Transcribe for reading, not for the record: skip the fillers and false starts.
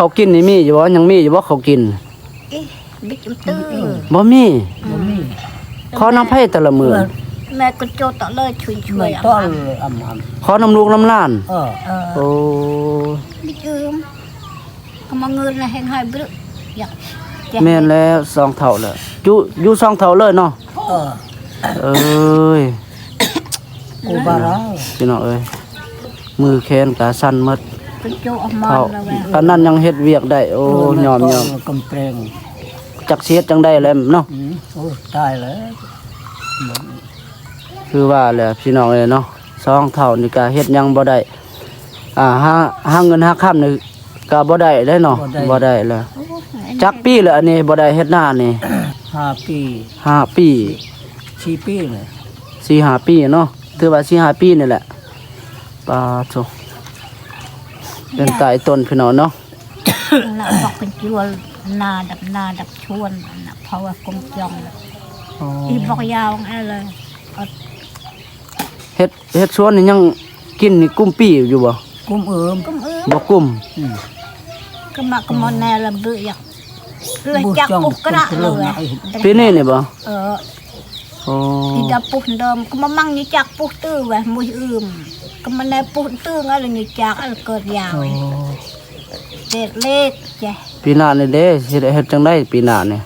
เขากินนี่มีอยู่บ่ยังมีอยู่บ่เขากินบิ๊กตื้อบ่มีขอน้ำไผแต่ละมื้อแม่ก็โจต่อเลยช่วยต้อนขอน้ำลูกน้ำหลานโอ้บิ๊กก็มาเงินนะให้ให้บึอยากแม่นแล้ว2เท่าแล้วอยู่2เท่าเลยเนาะเอ้ยกูบาราพี่น้องเอ้ยมือแขนกะสั่นหมดเป็นโจออกมาแล้วแหละปานนั้นยังเฮ็ดเวียกได้โอ้ยอมกำแพงจักสิเฮ็ดจังได้แล้วเนาะโอ้ตายแล้วคือว่าแหละพี่น้องเอ้ยเนาะ2เท่านี่ก็เฮ็ดหยังบ่ได้หาเงินหาค่ำนี่ก็บ่ได้เนาะบ่ได้แล้วจักปีแล้วอันนี้บ่ได้เฮ็ดหน้านี่5 ปี5 ปี4 ปีเลย4-5 ปีเนาะถือว่า4-5 ปีนี่แหละปาโธเป็นตายต้นพี่น้องเนาะน่ะบอกเป็นจวนนาดับชวนน่ะเพราะว่ากลมจองอีบอกยาวอะไรเลยเฮ็ดสวนนี่ยังกินนี่กุ้มปีอยู่บ่กุ้มบ่กุ้มก็มากมอนแน่ละเบื่ออยากเลยจักปุกก็ได้เลยปีนี้นี่บ่โอ้ที่ดับปุกเดิมก็มามั่งนี่จักปุกตื้อแหวมุยก็มาแน่ปุกตื้ออะไรนี่จักอะไรเกิดยาวเด็ดเล็กจ้ะปีหน้านี่เด้สิได้เฮ็ดจังได๋ปีหน้านี่